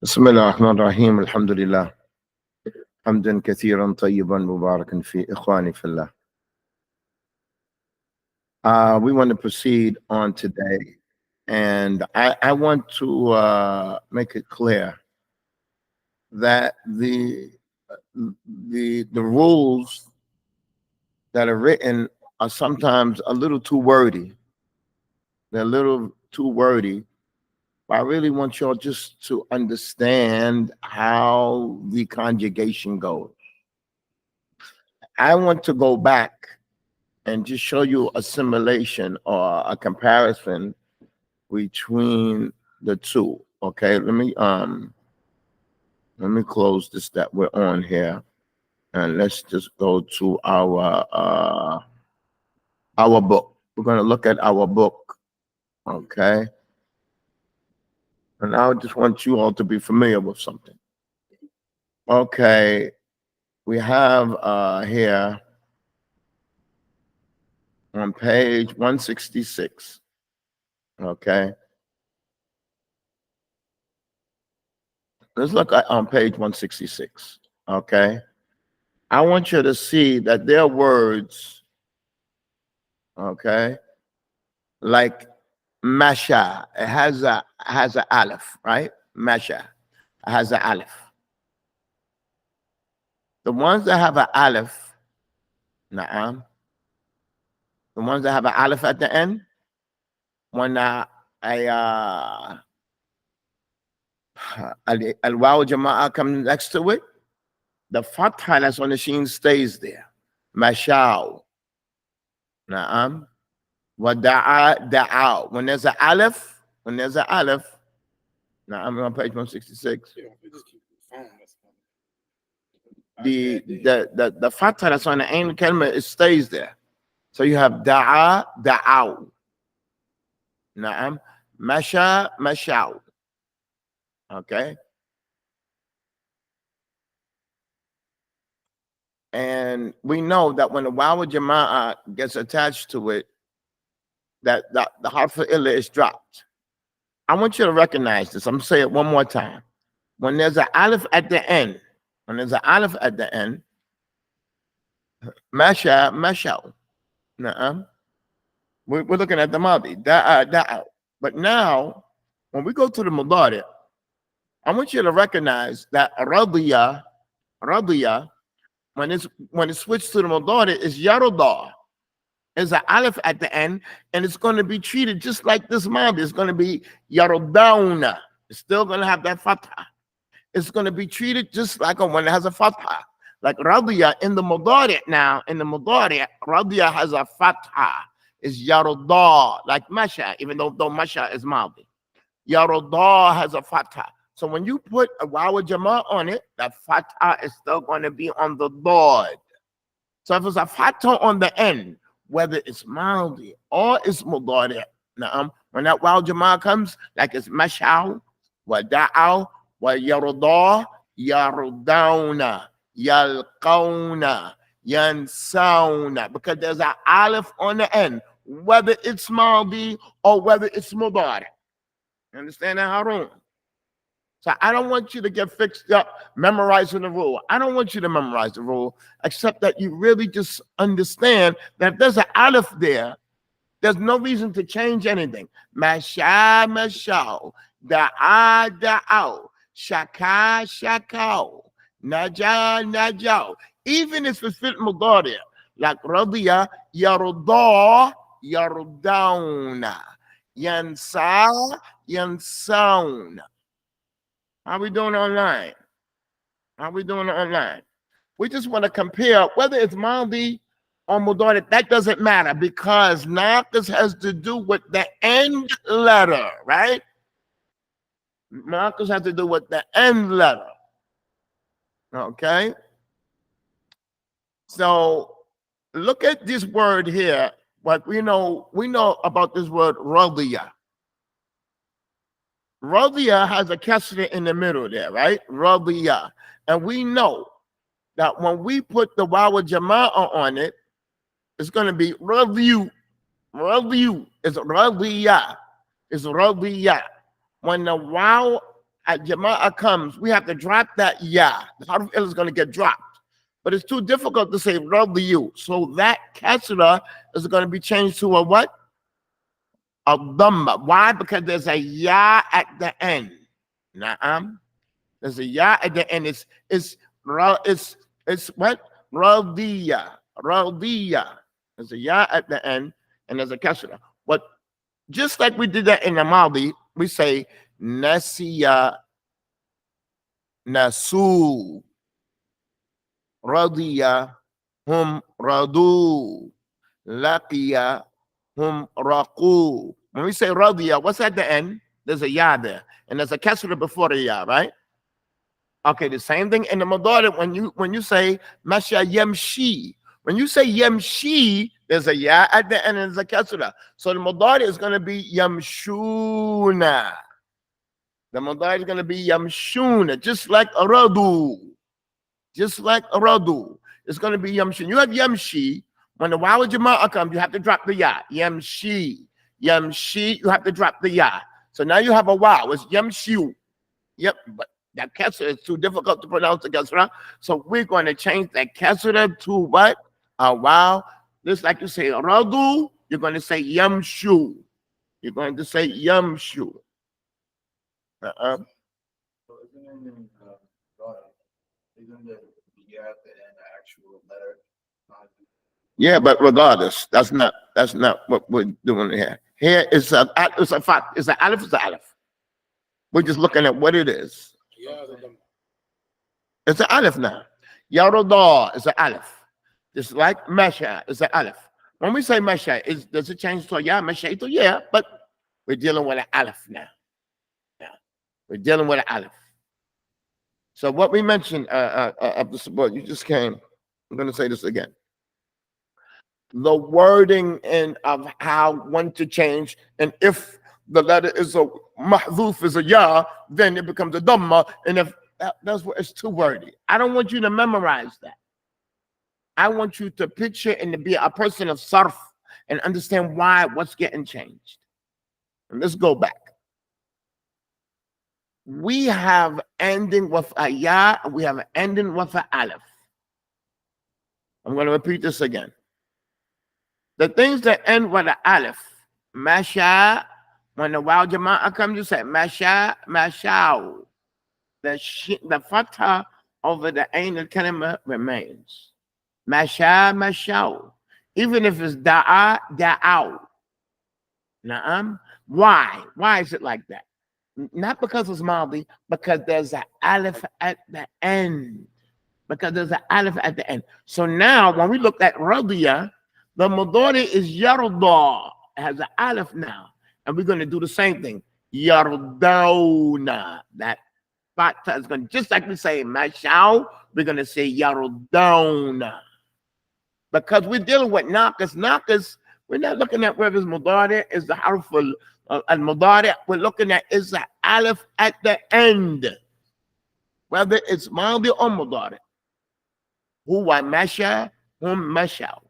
بسم الله الرحمن الرحيم الحمد لله حمدا كثيرا طيبا مباركا فيه إخواني في الله. We want to proceed on today, and I want to make it clear that the rules that are written are sometimes a little too wordy. They're a little too wordy. But I really want y'all just to understand how the conjugation goes. I want to go back and just show you a simulation or a comparison between the two. Okay, let me close this that we're on here, and let's just go to our book. We're going to look at our book. Okay, and I just want you all to be familiar with something. Okay, we have here on page 166. Okay, let's look at on page 166. Okay, I want you to see that there are words, okay, like masha. It has a aleph, right? Masha has a aleph. The ones that have an aleph, na'am, the ones that have an aleph at the end, when al-waw jama'ah comes next to it, the fatha that's on the sheen stays there. Mashal. Na'am. Wada'a da'aw. When there's an aleph, na'am, on page 166. The fatha that's on the ain kalma, it stays there. So you have da'a da'aw. Na'am. Masha mashaw. Okay. And we know that when the waw jama'ah gets attached to it, that the harf illa is dropped. I want you to recognize this. I'm gonna say it one more time. When there's an aleph at the end, masha, mashaw. Na'am. We're looking at the madi, da'a. But now, when we go to the mudari, I want you to recognize that radiya, when it's switched to the mudari, is yarudah. There's an aleph at the end, and it's going to be treated just like this madi. It's going to be yarudawna. It's still going to have that fatha. It's going to be treated just like one that has a fatha. Like radiya in the mudari now, radiya has a fatha. It's yarudah, like masha, even though masha is madi. Yarudah has a fatha. So when you put a waw jama'ah on it, that fatha is still going to be on the dad. So if it's a fatha on the end, whether it's madi or it's mudari, when that waw jama'ah comes, like it's mashaw, wa da'aw, wa yarudah, yarudawna, yalqawna, yansawna, because there's an aleph on the end, whether it's madi or whether it's mudari. You understand that, Harun? So I don't want you to get fixed up memorizing the rule. I don't want you to memorize the rule, except that you really just understand that if there's an aleph there, there's no reason to change anything. Masha, mashaw, da'a, da'aw, shaka, shakaw, naja, najaw. Even if it's fit mudari, like radiya, yarudah, yarudawna, yansa, yansawna. How we doing online? We just want to compare whether it's madi or mudari. That doesn't matter because naqis has to do with the end letter, right? Naqis has to do with the end letter. Okay. So look at this word here. What we know about this word radiya. Radiya has a kasra in the middle there, right? Radiya. And we know that when we put the waw jama'ah on it, it's going to be radiyu. Radiyu is radiya. It's radiya. When the waw at Jama'ah comes, we have to drop that ya. The harf il is going to get dropped. But it's too difficult to say radiyu. So that kasra is going to be changed to a what? A dhamma. Why? Because there's a ya at the end. Na'am. There's a ya at the end. It's what? Radiya. Radiya. There's a ya at the end and there's a kasra. What? Just like we did that in the Madi, we say nasiya, nasu, radiya, hum radu, laqiya, hum raqu. When we say radiya, what's at the end? There's a ya there, and there's a kasra before the ya, right? Okay, the same thing in the mudari when you say masha yamshi. When you say yamshi, there's a ya at the end and there's a kasra. So the mudari is going to be yamshuna. The mudari is going to be yamshuna, just like aradu. Just like aradu. It's going to be yamshun. You have yamshi. When the waw jama'ah comes, you have to drop the ya. Yamshi. Yamshi, you have to drop the ya. So now you have a waw. It's yamshu. Yep, but that kasra is too difficult to pronounce the kasra. So we're going to change that kasra to what? A waw. Just like you say radu, you're going to say yamshu. You're going to say yamshu. So isn't it in isn't the ya at the end the actual letter? Yeah, but regardless, that's not what we're doing here. Here is a fact. It's an aleph. It's an aleph. We're just looking at what it is. It's an aleph now. Yarodah is an aleph. Just like Mesha is an aleph. When we say Mesha, does it change to ya? Mesha to yeah, but we're dealing with an aleph now. We're dealing with an aleph. So what we mentioned of the support, you just came. I'm going to say this again. The wording and of how one to change, and if the letter is a mahdhuf is a ya, then it becomes a dhamma, and if that's what it's too wordy. I don't want you to memorize that. I want you to picture and to be a person of sarf and understand what's getting changed. And let's go back. We have ending with a ya, and we have an ending with an aleph. I'm going to repeat this again. The things that end with an aleph, masha, when the waw jama'ah comes, you say masha, mashao. The fatha over the ain al-kalima remains. Masha, mashao. Even if it's da'a, da'aw. Na'am. Why? Why is it like that? Not because it's Madi, because there's an aleph at the end. Because there's an aleph at the end. So now, when we look at radiya, the mudari is yardah. It has an aleph now. And we're going to do the same thing. Yardawna. That fatha is going to, just like we say mashao, we're going to say yardawna. Because we're dealing with nakas. Nakas, we're not looking at whether it's mudari, is the harful al-mudari. We're looking at is the aleph at the end. Whether it's madi or mudari. Huwa masha, hum mashao.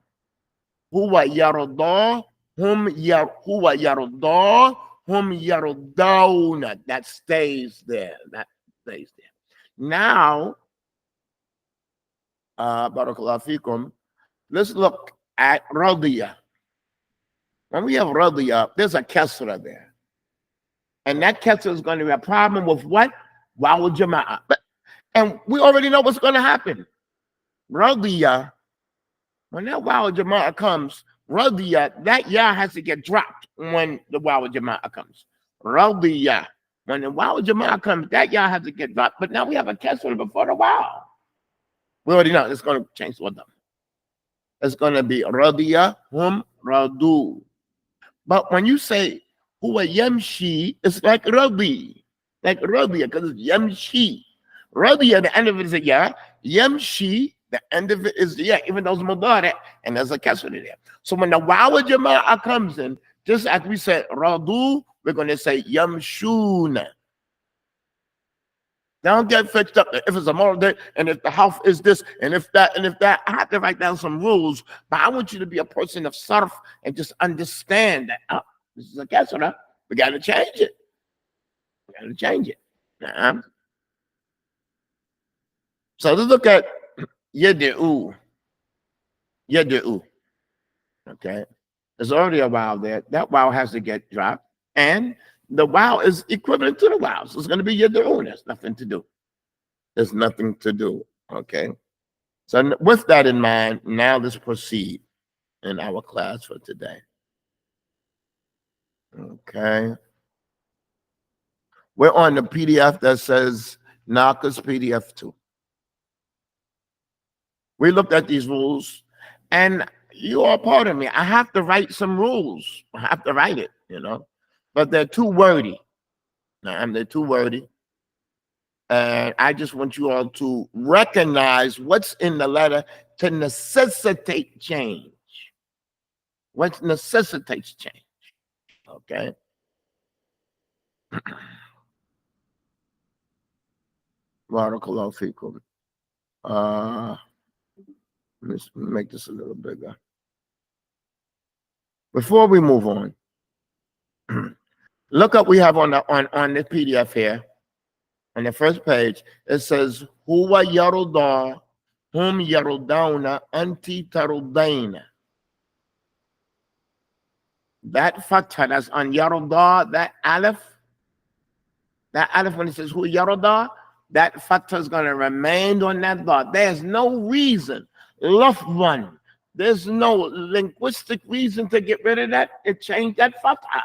Huwa yardah, huwa yardah, hum yardawna. That stays there. That stays there. Now, barakallahu fikum, let's look at radiya. When we have radiya, there's a kasra there. And that kasra is going to be a problem with what? Waw jama'ah. And we already know what's going to happen. Radiya, when that waw jama'ah comes, radiya, that ya has to get dropped when the waw jama'ah comes. Radiya, when the waw jama'ah comes, that ya has to get dropped. But now we have a kasra before the waw. We already know it's going to change to a dhamma. It's going to be radiya, hum radu. But when you say huwa yamshi, it's like radi. Like radiya, because it's yamshi. Radiya, the end of it is a ya. Yamshi, the end of it is the ya, even though it's mudari, and there's a kasra there. So when the waw jama'ah comes in, just as we said radu, we're going to say yamshuna. Don't get fixed up if it's a moral, and if the house is this, and if that, and if that. I have to write down some rules, but I want you to be a person of sarf and just understand that this is a kasra. We got to change it. We got to change it. Na'am. So let's look at yad'u. Yad'u. Okay. There's already a wow there. That wow has to get dropped. And the wow is equivalent to the wow. So it's going to be yad'u. There's nothing to do. There's nothing to do. Okay. So with that in mind, now let's proceed in our class for today. Okay. We're on the PDF that says Narcos PDF 2. We looked at these rules, and you are part of me. I have to write some rules. I have to write it, but they're too wordy. They're too wordy. And I just want you all to recognize what's in the letter to necessitate change. What necessitates change? Okay. Barakallahu feekum. Let's make this a little bigger. Before we move on, look up we have on the PDF here. On the first page, it says Huwa Yaruda, Hum Yarudawna, Anti Tarudaina. That fatha that's on Yaruda, that aleph when it says Hu Yaruda, that fatha is going to remain on that dot. There's no reason, lafzan, there's no linguistic reason to get rid of that. It changed that fatha.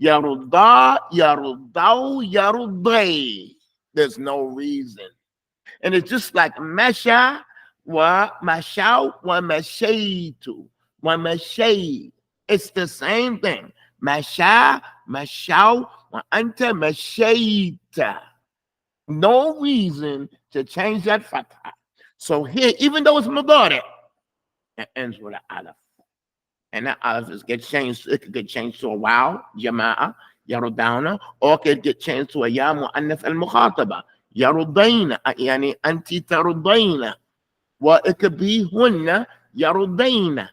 Yaruda, Yarudau, Yarudai. There's no reason. And it's just like Masha wa Mashau wa Mashaitu wa Mashay. It's the same thing. Masha, Mashau wa Anta Mashaita. No reason to change that fatha. So here, even though it's Mudari, it ends with an aleph. And that aleph gets changed. It could get changed to a wow, Jama'a, Yarudawna, or it could get changed to a ya mu'annaf al-mukhataba, Yarudayna, yani anti tarudayna. Well, it could be hunna, Yarudayna.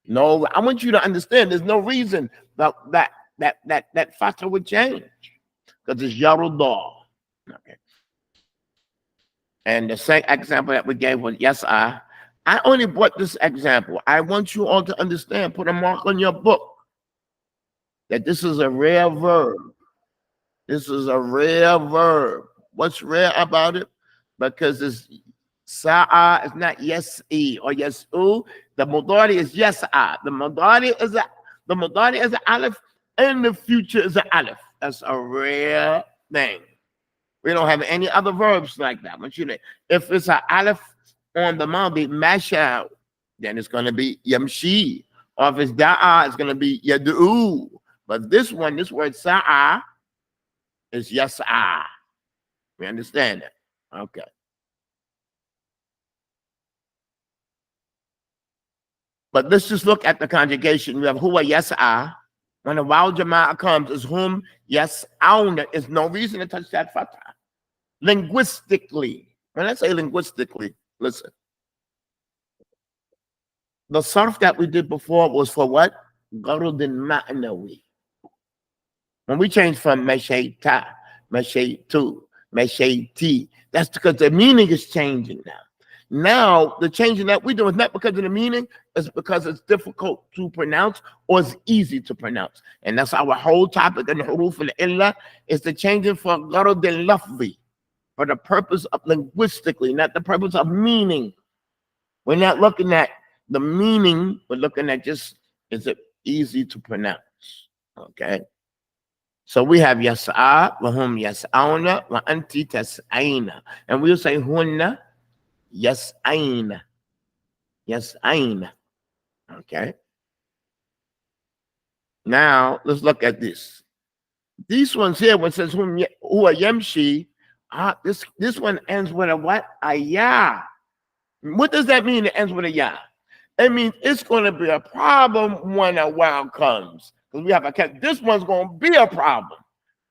No, I want you to understand there's no reason that fatha would change. Because it's Yarudah. Okay. And the second example that we gave was Yas'a. I only brought this example. I want you all to understand, put a mark on your book, that this is a rare verb. This is a rare verb. What's rare about it? Because it's sa'a, it's not yes'i or yes'u. The mudari is yas'a. The mudari is an aleph, and the future is an aleph. That's a rare thing. We don't have any other verbs like that. But if it's an aleph on the madi, masha, then it's going to be yamshi. Or if it's da'a, it's going to be yad'u. But this word sa'a, is yas'a. We understand that? Okay. But let's just look at the conjugation. We have huwa yas'a. When the waw jama'ah comes, is hum yas'auna. There's no reason to touch that fatha. Linguistically. When I say linguistically, listen. The sarf that we did before was for what? Garudin ma'nawi. When we change from mashayta, mashaytu, mashayti, that's because the meaning is changing now. Now, the changing that we do is not because of the meaning, it's because it's difficult to pronounce or it's easy to pronounce. And that's our whole topic in the huruf al-illa, is the changing for gharad al-lafzi, for the purpose of linguistically, not the purpose of meaning. We're not looking at the meaning, we're looking at just, is it easy to pronounce? Okay. So we have yas'a, wa hum yas'auna, wa anti tas'aina. And we'll say hunna, yas'aina. Yas'aina. Okay. Now let's look at this. These ones here, when it says huwa yamshi, this one ends with a what? A ya. What does that mean? It ends with a ya. It means it's going to be a problem when a wow comes. Because we have a cat. This one's going to be a problem.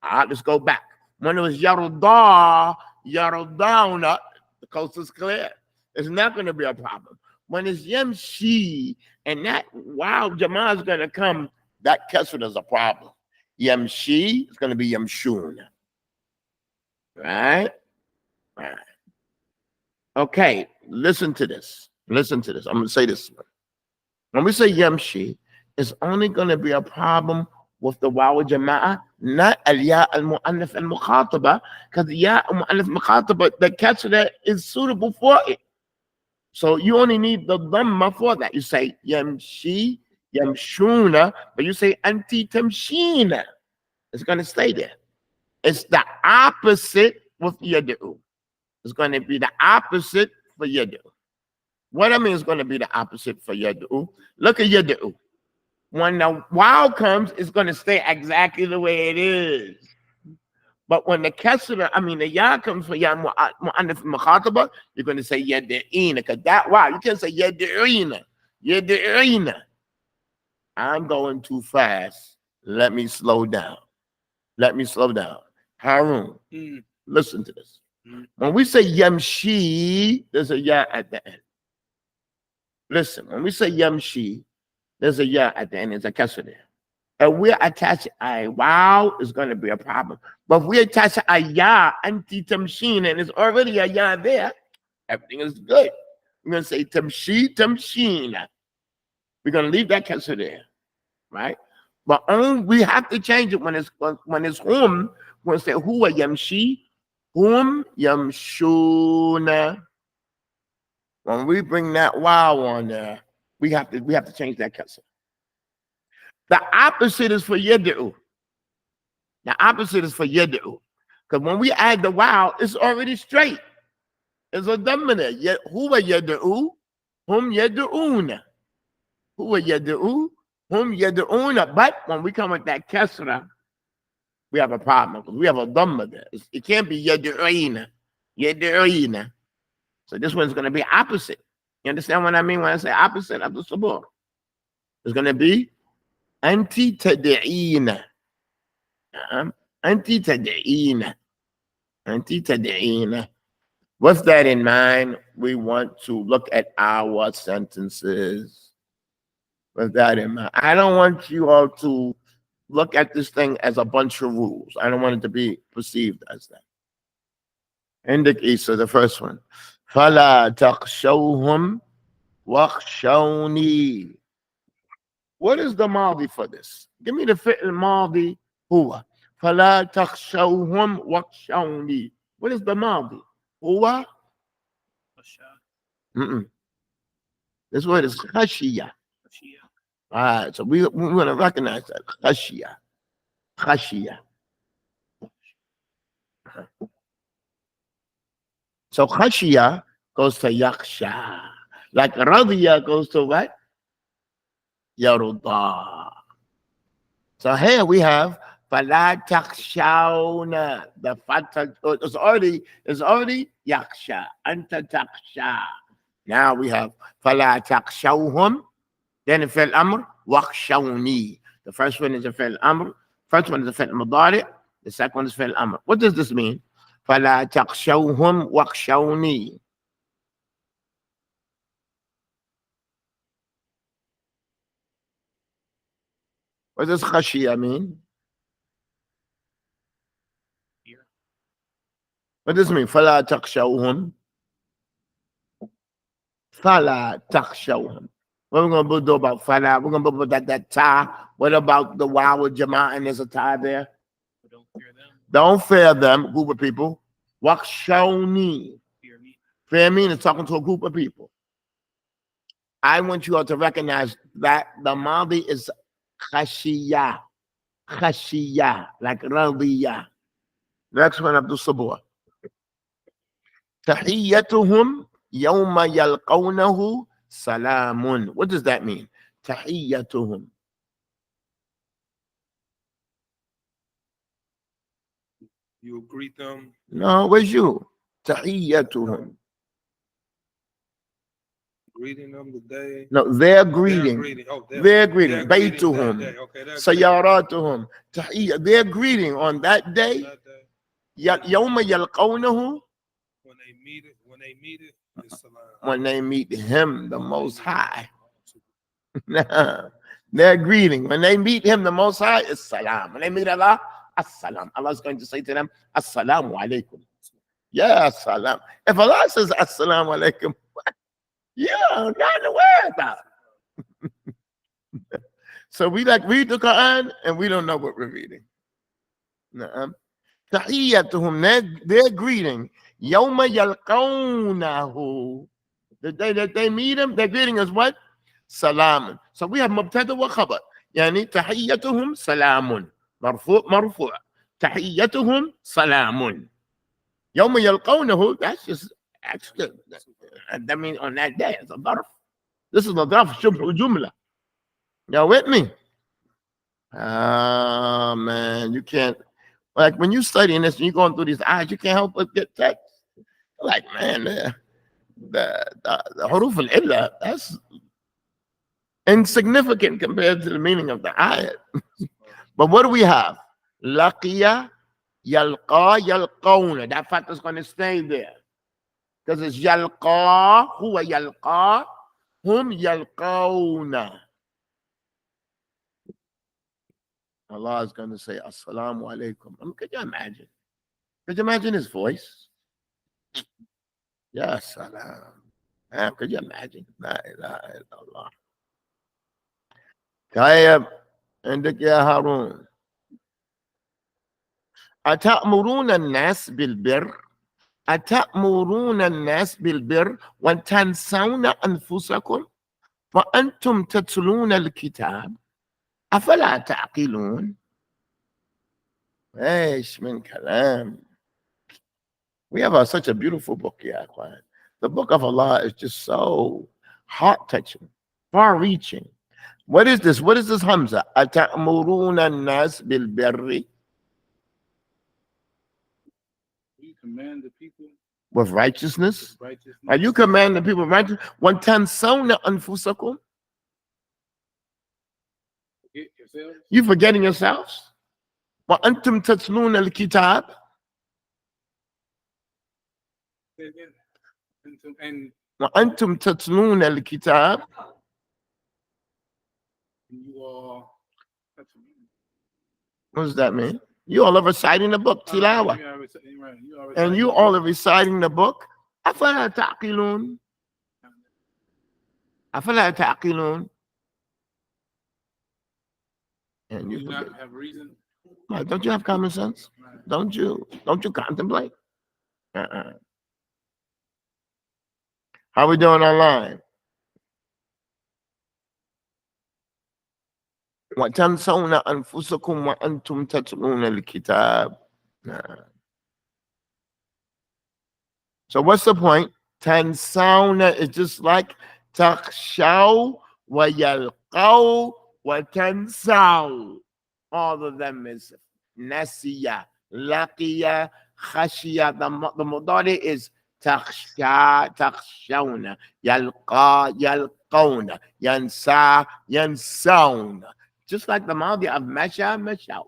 All right, let's go back. When it was Yarudah, Yarudawna, the coast is clear. It's not going to be a problem. When it's Yamshi and that wow Jama'ah is going to come, that kesser is a problem. Yamshi, it's going to be Yamshun. Right? Right. Okay, listen to this. Listen to this. I'm going to say this. When we say Yamshi, it's only going to be a problem with the waw jama'ah, not al-ya al-mu'annaf al-mukhataba, because the ya al-mu'annaf al-mukhataba, the kasra is suitable for it. So you only need the dhamma for that. You say Yamshi, Yamshuna, but you say anti tamshina. It's going to stay there. It's the opposite with yad'u. It's going to be the opposite for yad'u. What I mean is going to be the opposite for yad'u. Look at yad'u. When the wow comes, it's going to stay exactly the way it is. But when the kasra, the ya comes for ya mu'annaf mukhataba, you're going to say yad'ina, because that wow, you can't say yad'ina. Yad'ina. I'm going too fast. Let me slow down. Let me slow down. Harun, listen to this. When we say yamshi, there's a ya at the end. Listen, when we say yamshi, there's a ya at the end. There's a kasra there. And we attach a wow, it's going to be a problem. But if we attach a ya, anti tamshin, and it's already a ya there, everything is good. We're going to say tamshi, tamshin. We're going to leave that kasra there, right? But we have to change it when it's hum. We're going to say huwa yamshi, hum yamshuna. When we bring that wow on there, we have to change that kasra. The opposite is for yad'u. The opposite is for yad'u. Because when we add the wow, it's already straight. It's a dhamma there. Huwa yad'u, hum yad'una. Huwa yad'u, hum yad'una. But when we come with that kasra, we have a problem. Because we have a dhamma there. It can't be yad'ina. Yad'ina. So this one's going to be opposite. You understand what I mean when I say opposite of the sabur? It's going to be anti tad'ina. Anti tad'ina. Anti tad'ina. With that in mind, we want to look at our sentences. With that in mind, I don't want you all to look at this thing as a bunch of rules. I don't want it to be perceived as that. Indik Isa, the first one. فَلَا تَخْشَوْهُمْ وَخْشَوْنِي. What is the maldi for this? Give me the fi'l maldi huwa. فَلَا تَخْشَوْهُمْ وَخْشَوْنِي. What is the maldi? Huwa? This word is khashiyah. All right, so we're going to recognize that. Khashiyah. Khashiyah. So khashiyah goes to yakhsha. Like radiyah goes to what? Yarudah. So here we have fala takhshawna. The fatah is already yakhsha. Anta takhsha. Now we have fala takhshawhum. Then in fi'l amr, wakhshawni. The first one is a fi'l amr. First one is a fi'l mudari. The second one is fi'l amr. What does this mean? فَلَا تَخْشَوْهُمْ وَخْشَوْنِي. What does khashiyah mean? What does it mean? فَلَا تَخْشَوْهُمْ. فَلَا تَخْشَوْهُمْ. What are we going to do about fala? We're going to put that ta. What about the waw jama'ah and there's a ta there? Don't fear them. Don't fear them, group of people. Wakhshawni. Fear me is talking to a group of people. I want you all to recognize that the maldi is khashiyah. Khashiyah, like radiyah. Next one, Abdul Sabur. Tahiyyatuhum yawma yalqawnahu salamun. What does that mean? Tahiyyatuhum. You greet them. No, where's you? Tahiyyatuhum. Greeting them today. No, their greeting. Their greeting. Baytuhum. Okay, Sayaratuhum. Tahiyya. Their greeting on that day. Yawma yalqawnahu. When they meet it, it's salam. When they meet him, the Most High. Their greeting. When they meet him, the Most High is salam. When they meet Allah, as-salam. Allah is going to say to them, assalamu alaikum. Yeah, salam. If Allah says assalamu alaikum, yeah, not aware about it. So we like read the Quran and we don't know what we're reading. Tahiyyatuhum, their greeting, yawma yalqawnahu. The day that they meet him, their greeting is what? Salamun. So we have mubtada wa khabar. Yani tahiyyatuhum salamun. Marfu'. Tahiyyatuhum salamun. Yawma yalqawnahu, that's just actually, that means on that day, it's a darf. This is a darf shubh jumla. Y'all with me? Ah, man, you can't, like when you studying this and you're going through these eyes, you can't help but get text. Like, man, the huruf al-illa, that's insignificant compared to the meaning of the ayat. But what do we have? Laqiya, yalqa, yalqawna. That fact is going to stay there. Because it's yalqa, huwa yalqa, hum yalqawna. Allah is going to say, assalamu alaikum. I mean, could you imagine? Could you imagine his voice? Ya salam. Could you imagine? La ilaha illallah. طيب عندك يا هارون أتأمرون الناس بالبر أتأمرون الناس بالبر وتنسون أنفسكم وأنتم تتلون الكتاب أفلا تعقلون. إيش من كلام. We have such a beautiful book here. The book of Allah is just so heart-touching, far-reaching. What is this? What is this Hamza? أَتَأْمُرُونَ النَّاسِ بِالْبِرِّ. You command the people with righteousness. Are you command the people with righteousness? وَتَنْسَوْنَ أَنفُسَكُمْ. You forgetting yourselves? وَأَنْتُمْ تَتْلُونَ الْكِتَابِ. وَأَنْتُمْ تَتْلُونَ الْكِتَابِ. What does that mean? You all are reciting the book, Tilawa. And you all are reciting the book. أَفَلَا تَعْقِلُونَ. أَفَلَا تَعْقِلُونَ. And you not have reason. Don't you have common sense? Don't you contemplate? How we doing online? وَتَنْسَوْنَ أَنفُسَكُمْ وَأَنْتُمْ تَتْلُونَ الْكِتَابِ. So what's the point? تَنْسَوْنَ is just like تَخْشَوْ وَيَلْقَوْ وَتَنْسَوْ. All of them is nasiya, laqiya, khashiya. The mudari is takhsha, takhshawna, yalqa, yalqawna, yansa, yansawna. Just like the madi of masha, mashaw.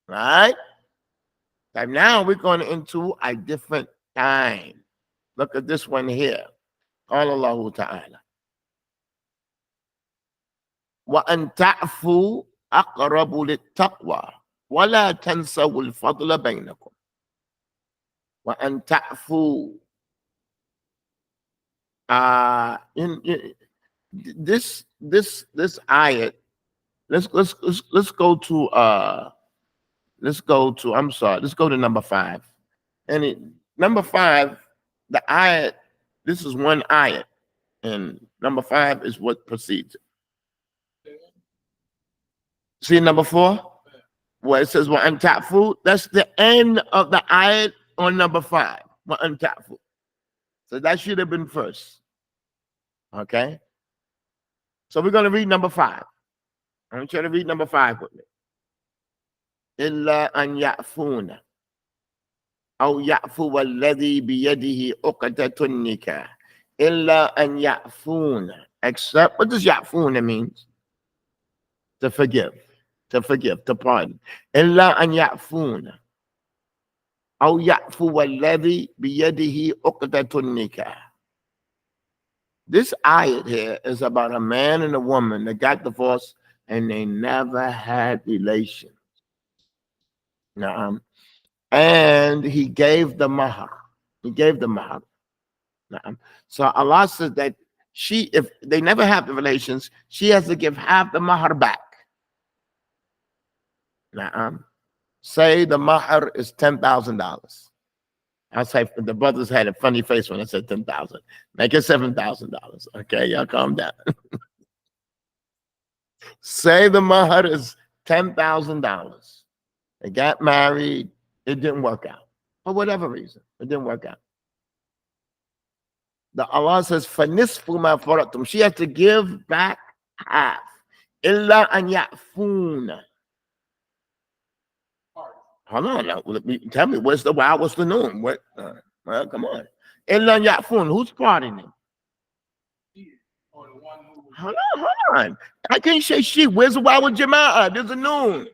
Right? And now we're going into a different time. Look at this one here. قال الله تعالى وأن تعفوا أقرب للتقوى ولا تنسوا الفضل بينكم. وأن تعفوا. This ayat. Let's go to let's go to number 5. And number 5, the ayat. This is one ayat, and number 5 is what precedes it. See number 4, where it says "Wa ta'fu." That's the end of the ayat on number 5. Wa ta'fu. So that should have been first. Okay. So we're going to read number 5. I want you to read number 5 with me. إلا أن يعفون أو يعفو الذي بيده عقدة النكاح. إلا أن يعفون. Except, what does يعفون means? To forgive, to pardon. إلا أن يعفون أو يعفو الذي بيده عقدة النكاح. This ayat here is about a man and a woman that got divorced and they never had relations. Naam. And he gave the mahar. He gave the mahar. Naam. So Allah says that if they never have the relations, she has to give half the mahar back. Naam. Say the mahar is $10,000. I'll say the brothers had a funny face when I said 10,000. Make it $7,000. Okay, y'all calm down. Say the mahar is $10,000. They got married. It didn't work out for whatever reason. It didn't work out. The Allah says, "Fanisfu ma faratum." She has to give back half. Illa an ya'funa. Hold on now. Tell me, what's the wow? What's the noon? What? Well, come on. Illa ya'fun. Who's pardoning? Hold on. I can't say she. Where's the wow with Jama'ah? There's a noon.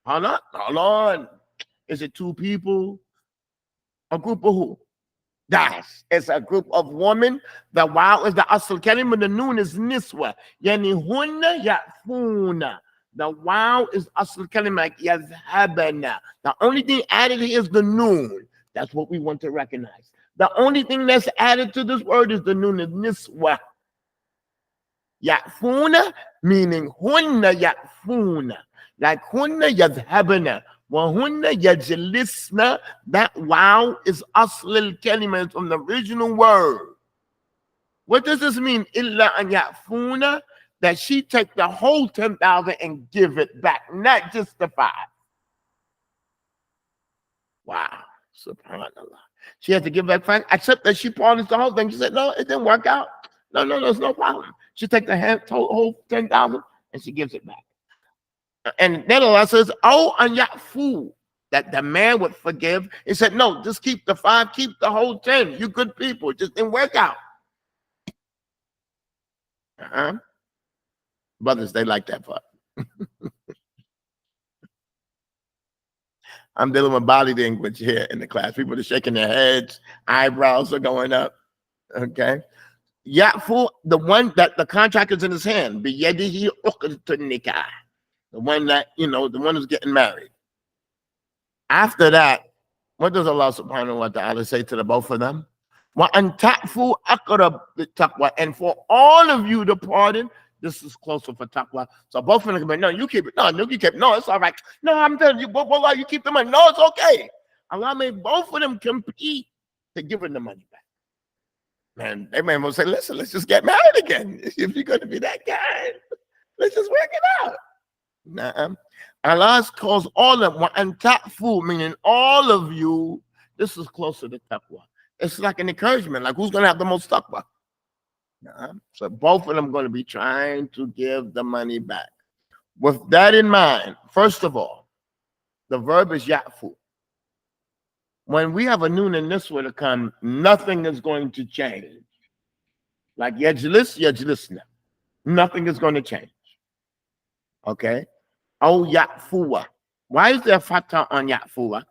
Hold on. Is it two people? A group of who? It's a group of women. The wow is the asl kalim, the noon is niswa. Yani hunna ya'funa. The wow is asl kalim like yazhabana. The only thing added here is the noon. That's what we want to recognize. The only thing that's added to this word is the noon is niswa. Ya'funa meaning hunna ya'funa. Like hunna yazhabana. Wahunna yajlisna. That wow is aslil kalima from the original word. What does this mean? Illa an ya'funa. That she take the whole 10,000 and give it back, not just the 5. Wow, subhanallah. She has to give back 5, except that she pardons the whole thing. She said, no, it didn't work out. No, there's no problem. She take the whole 10,000 and she gives it back. And then Allah says, "Oh, an ya'fu," that the man would forgive. He said, "No, just keep the 5, keep the whole 10. You good people, just didn't work out." Brothers, they like that part. I'm dealing with body language here in the class. People are shaking their heads, eyebrows are going up. Okay. Ya'fu, the one that the contract is in his hand. Biyadihi uqdatun nikah. The one that, the one who's getting married. After that, what does Allah subhanahu wa ta'ala say to the both of them? Wa an ta'fu aqrab lit-taqwa. And for all of you to pardon, this is closer for taqwa. So both of them can be, no, you keep it. No, you keep it. No, it's all right. No, I'm telling you, wallah, you keep the money. No, it's okay. Allah made both of them compete to giving the money back. Man, they may well say, listen, let's just get married again. If you're going to be that guy, let's just work it out. Nah. Allah calls all of them, and ta'fu, meaning all of you. This is closer to taqwa. It's like an encouragement, like who's going to have the most taqwa? Nah. So both of them going to be trying to give the money back. With that in mind, first of all, the verb is ya'fu. When we have a noon in this way to come, nothing is going to change. Like yajlis, yajlisna. Nothing is going to change. Okay? Oh, ya'fuwa. Why is there fatha on ya'fuwa?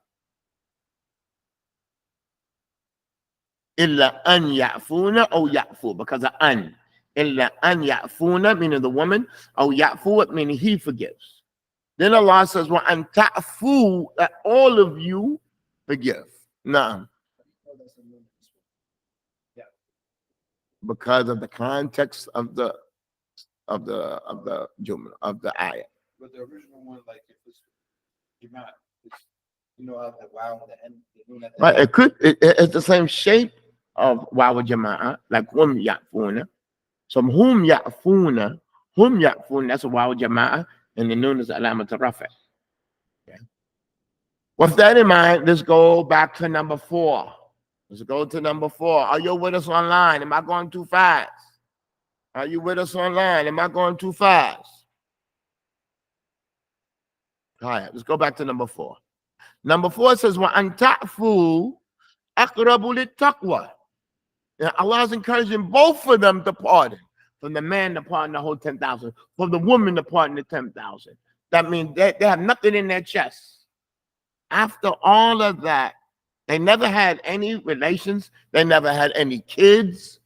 Illa an ya'funa or ya'fu, because of an. Illa an ya'funa, meaning the woman, or ya'fu, meaning he forgives. Then Allah says, well, an ta'fu, that all of you forgive. No. Because of the context of the jumla, of the ayah. But the original one, like if it's Jama'ah, how the wow at the end, Right, it's the same shape of wow jama'ah, like hum ya'funa. So hum ya'funa, that's a wow jama'ah, and the noon is alamat rafa. Okay. With that in mind, let's go back to number 4. Let's go to number 4. Are you with us online? Am I going too fast? Are you with us online? Am I going too fast? All right, let's go back to number 4. Number 4 says, "Wa an ta'fu aqrabu lit-taqwa." Allah is encouraging both of them to pardon. From the man to pardon the whole 10,000. From the woman to pardon the 10,000. That means they have nothing in their chest. After all of that, they never had any relations. They never had any kids.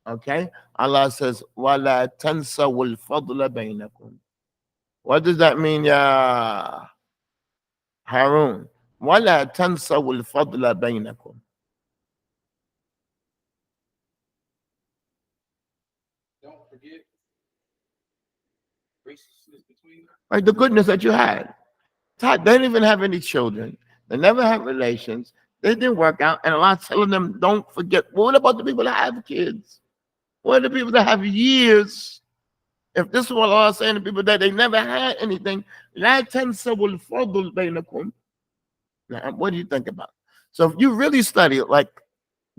Okay? Allah says, وَلَا تَنْسَوُا الْفَضْلَ بَيْنَكُمْ. What does that mean, ya Harun? وَلَا تَنْسَوُا الْفَضْلَ بَيْنَكُمْ. Don't forget graciousness between them. Like the goodness that you had. They didn't even have any children. They never had relations. They didn't work out. And Allah's telling them, don't forget. Well, what about the people that have kids? What are the people that have years? If this is what Allah is saying to people that they never had anything, لا تنسوا الفضل بينكم. Now, what do you think about? So if you really study it, like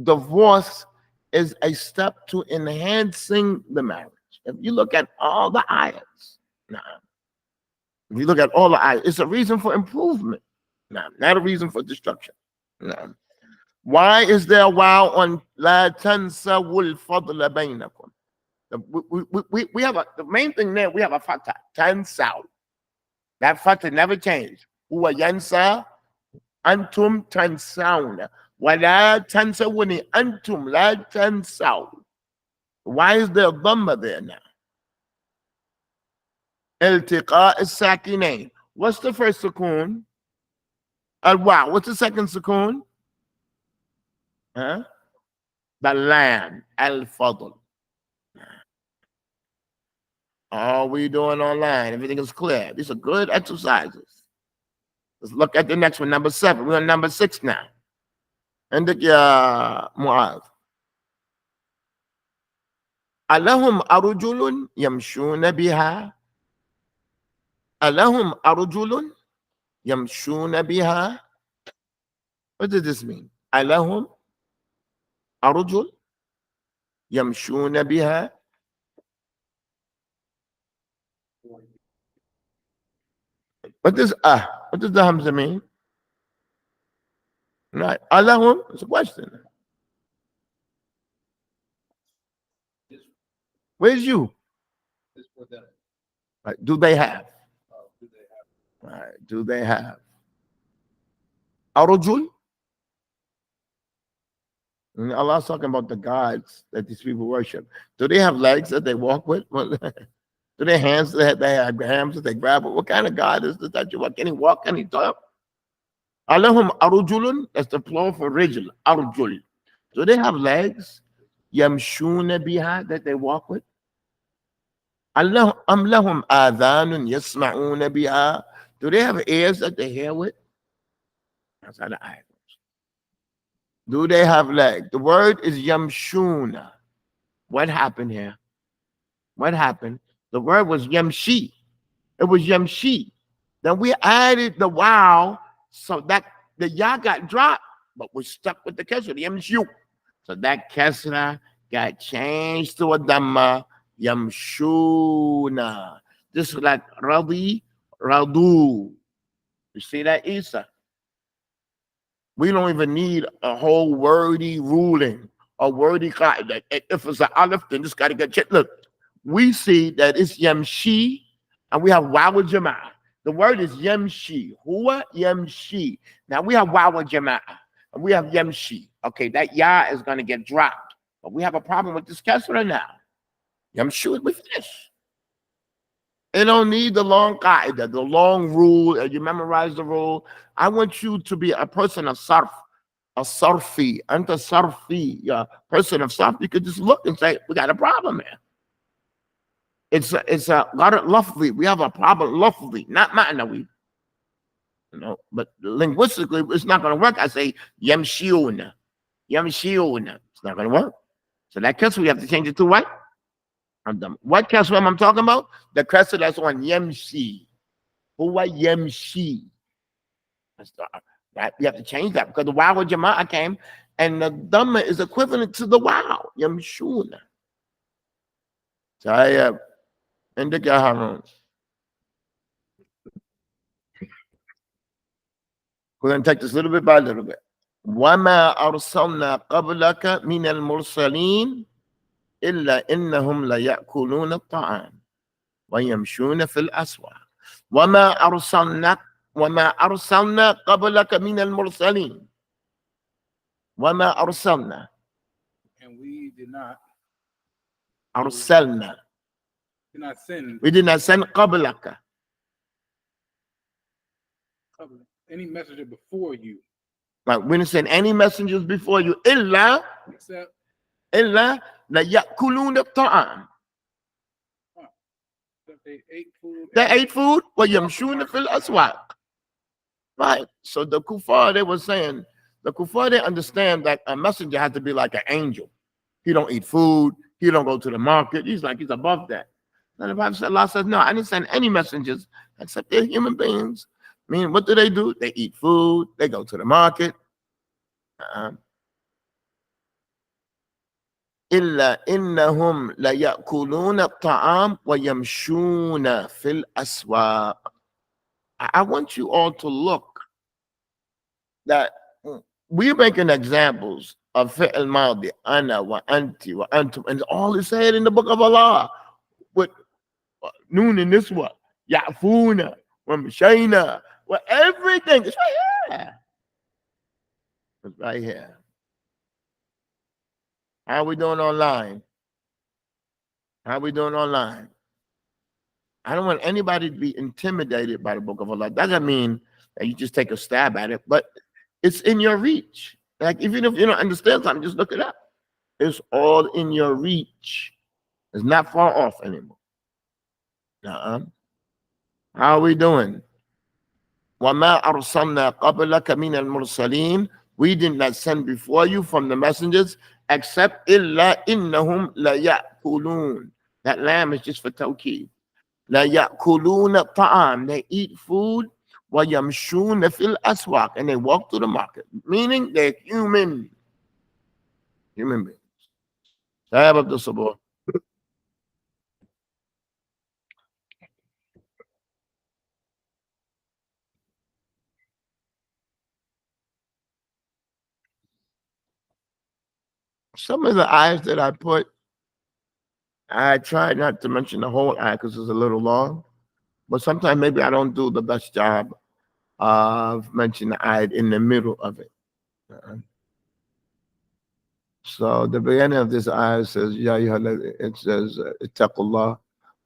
divorce is a step to enhancing the marriage. If you look at all the ayats, if you look at all the ayats, it's a reason for improvement. Not a reason for destruction. Why is there a wow on لا تنسوا الفضل بينكم? We have the main thing there, we have a fatah, tansaw. That fatah never changed. Huwa yansa, antum tansawna. Wala tansawuni, antum la tansaw. Why is there a dhamma there now? Iltiqa as-sakinain. What's the first sukoon? Al-wa. What's the second sukoon? The land. Al-fadl. All we doing online, everything is clear. These are good exercises. Let's look at the next one, number 7. We're on number 6 now. And Mu'adh. Alahum arujulun yamshuna biha. Alahum arujulun yamshuna biha. What does this mean? Alahum arujul yamshuna biha. What does the Hamza mean? Right. Allahum, it's a question. Where's you? It's for them. Right. Do they have? Do they have? Right. Do they have? Arujul? And Allah's talking about the gods that these people worship. Do they have legs that they walk with? Do they have hands that they have hands that they grab? What kind of God is this that you walk? Can he walk? Can he talk? Allahum arujulun, that's the plural for rijl, arjul. Do they have legs? Yamshuna biha, that they walk with? Allah am lahum adhanun yasma'una biha. Do they have ears that they hear with? That's how the ayah goes. Do they have legs? The word is yamshuna. What happened here? What happened? The word was yamshi. It was yamshi. Then we added the wow so that the ya got dropped, but we're stuck with the kesra, the yamshu. So that kesra got changed to a dhamma, yamshuna. This is like radi, radu. You see that, Isa? We don't even need a whole wordy ruling, a wordy qaida. If it's an aleph, then this got to get checked. Look, we see that it's yamshi, and we have waw jama'ah. The word is yamshi. Huwa yamshi. Now we have waw jama'ah, and we have yamshi. Okay, that ya is going to get dropped. But we have a problem with this kasra now. Yamshu, we finish. It don't need the long qaida, the long rule. You memorize the rule. I want you to be a person of sarf, a sarfi, anta sarfi, a person of sarf. You could just look and say, we got a problem here. It's a lot of lafzi. We have a problem lafzi, not ma'nawi. You know, but linguistically, it's not going to work. I say yamshiuna, yamshiuna. It's not going to work. So that kasra, we have to change it to what? What kasra am I talking about? The kasra that's on yamshi. Huwa yamshi. That we have to change that because the waw jama'ah came, and the dhamma is equivalent to the wow. Yamshuna. So I indicate Harun. We're going to take this little bit by little bit. وَمَا أَرْسَلْنَا قَبْلَكَ مِنَ الْمُرْسَلِينَ إِلَّا إِنَّهُمْ لَيَأْكُلُونَ الطَّعَامَ وَيَمْشُونَ فِي الْأَسْوَاقِ وَمَا أَرْسَلْنَا قَبْلَكَ مِنَ الْمُرْسَلِينَ وَمَا أَرْسَلْنَا. And we did not أرسلنا. Did not send We did not send قبلك. any messenger before you, Like we didn't send any messengers before you. إلا except ليأكلون الطعام. that they ate food. They ate food. ويمشون في الأسواق. Right. So the kuffar, they were saying, the kuffar, they understand that a messenger had to be like an angel. He don't eat food. He don't go to the market. He's above that. And the Bible said, Allah says, no, I didn't send any messengers except they're human beings. I mean, what do? They eat food. They go to the market. إلا إنهم ليأكلون الطعام ويمشون في الأسواق. I want you all to look that we're making examples of fi'l madi, ana wa anti wa antum, and all is said in the book of Allah with noon in this one, ya'funa wa mashayna, wa everything. It's right here. It's right here. How are we doing online? How are we doing online? I don't want anybody to be intimidated by the book of Allah. Doesn't mean that you just take a stab at it, but it's in your reach. Like, even if you don't understand something, just look it up. It's all in your reach. It's not far off anymore. How are we doing? وَمَا أَرْسَلْنَا قَبْلَكَ مِنَ الْمُرْسَلِينَ. We did not send before you from the messengers, except إِلَّا إِنَّهُمْ لَيَأْكُلُونَ. That lamb is just for tawkeed. لَيَأْكُلُونَ الطَّعَامَ. They eat food. وَيَمْشُونَ فِي الْأَسْوَاقِ. And they walk through the market. Meaning they're human. Human beings. Sahib Abdul Sabur. Some of the ayahs that I put, I try not to mention the whole ayah because it's a little long. But sometimes maybe I don't do the best job of mentioning the ayah in the middle of it. So the beginning of this ayah says, it says, Ittaqullah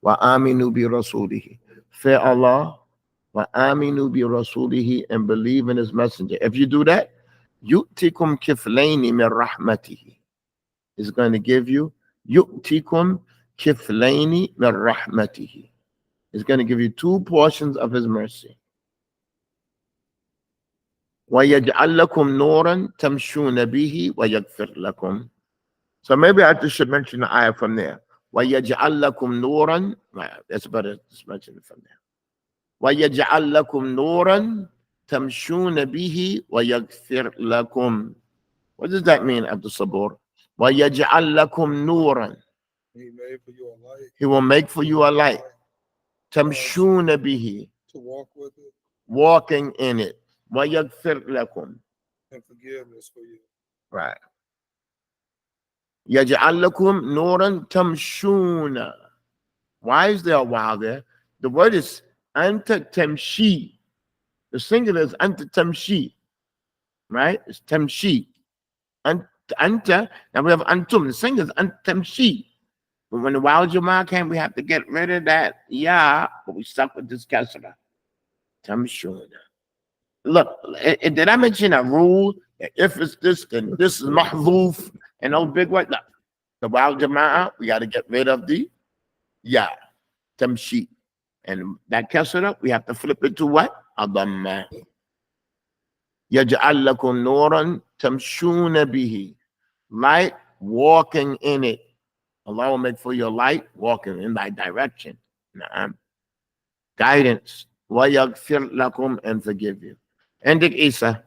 wa aminu bi rasulihi. Fear Allah wa aminu bi rasulihi, and believe in his messenger. If you do that, yu'tikum kiflayni min rahmatihi. Is going to give you yu'tikum kiflayni min rahmatihi. Is going to give you 2 portions of his mercy. وَيَجْعَلْ لَكُمْ نُورًا تَمْشُونَ بِهِ وَيَغْفِرْ لَكُمْ. So maybe I just should mention the ayah from there. وَيَجْعَلْ لَكُمْ نُورًا. That's better to mention it from there. وَيَجْعَلْ لَكُمْ نُورًا تَمْشُونَ بِهِ وَيَغْفِرْ لَكُمْ. What does that mean, Abdul Sabur? وَيَجْعَلْ لَكُمْ نُورًا. He made for you a light. He will make for you a light. تَمْشُونَ بِهِ. To walk with it. Walking in it. وَيَغْفِرْ لَكُمْ. And forgiveness for you. Right. يَجْعَلْ لَكُمْ نُورًا تَمْشُونَ. Why is there a while there? The word is anta tamshi. The singular is anta tamshi. Right? It's tamshi. Anta. Now we have antum. The singular is anta tamshi. But when the wild Jama'ah came, we have to get rid of that but we stuck with this kasra. Tamshuna. Look, did I mention a rule? If it's this, then this is mahdhuf and those big words. Look, the wild Jama'ah, we got to get rid of the tamshi. And that kasra, we have to flip it to what? Adamma. يَجْعَلْ لَكُمْ نُورًا تَمْشُونَ بِهِ. Light, walking in it. Allah will make for your light, walking in that direction. Guidance. وَيَغْفِرْ لَكُمْ, and forgive you. Ended Isa.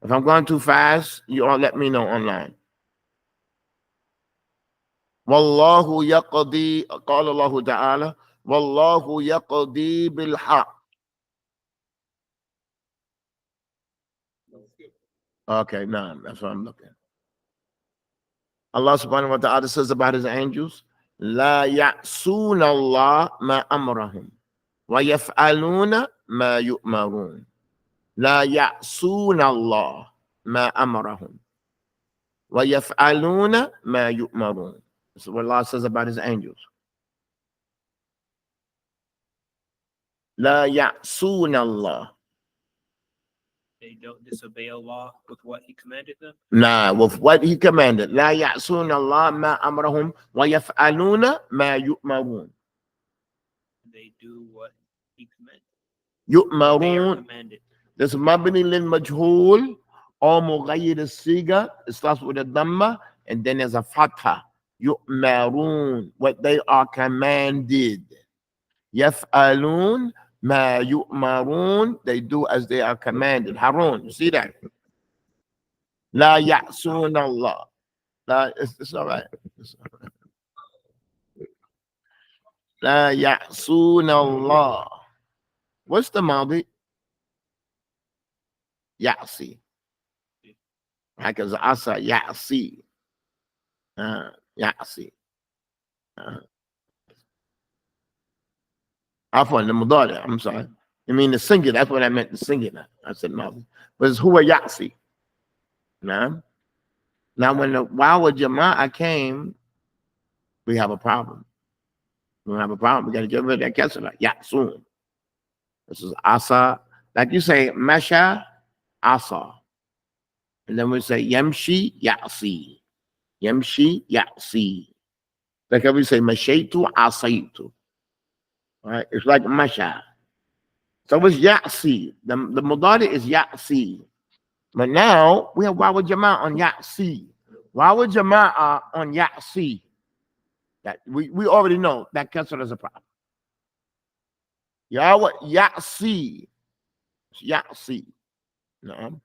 If I'm going too fast, you all let me know online. وَاللَّهُ يَقْضِي. قال الله تعالى وَاللَّهُ يَقْضِي بِالْحَقِّ. Okay, no, that's what I'm looking. Allah subhanahu wa ta'ala says about his angels, لا يعصون الله ما أمرهم ويفعلون ما يؤمرون. لا يعصون الله ما أمرهم ويفعلون ما يؤمرون. This is what Allah says about his angels. La ya'suna Allah. They don't disobey Allah with what He commanded them. Nah, with what he commanded. La ya'suna Allah ma amrahum wa yaf'aluna ma yu'marun. They do what He commanded. They are Yu'marun. commanded. This mabni lil majhul or mughayyir al-siga. It starts with a dhamma and then there's a fatha. Yu'marun. What they are commanded. Yaf'alun ma yu'marun. They do as they are commanded. Harun. You see that? La ya'sun Allah. La, it's all right. It's all right. La ya'sun Allah. What's the madi? Ya'si. Like as asa ya'si. Ya'si. Afwan, the mudari. I'm sorry. I mean the singular. That's what I meant, the singular. I said madi. But it's huwa ya'si. Now when the waw jama'ah came, we have a problem. We have a problem. We got to get rid of that kesra. Ya'sun. This is asa. Like you say, masha, asa. And then we say, yamshi, ya'si. Yamshi, ya'si. Like we say, mashaytu, asaytu. All right? It's like masha. So it's ya'si. The mudari is ya'si. But now we have waw jama'ah on ya'si. Waw jama'ah on ya'si. That we already know that kesra is a problem. Yahweh ya'si. Ya'si. No.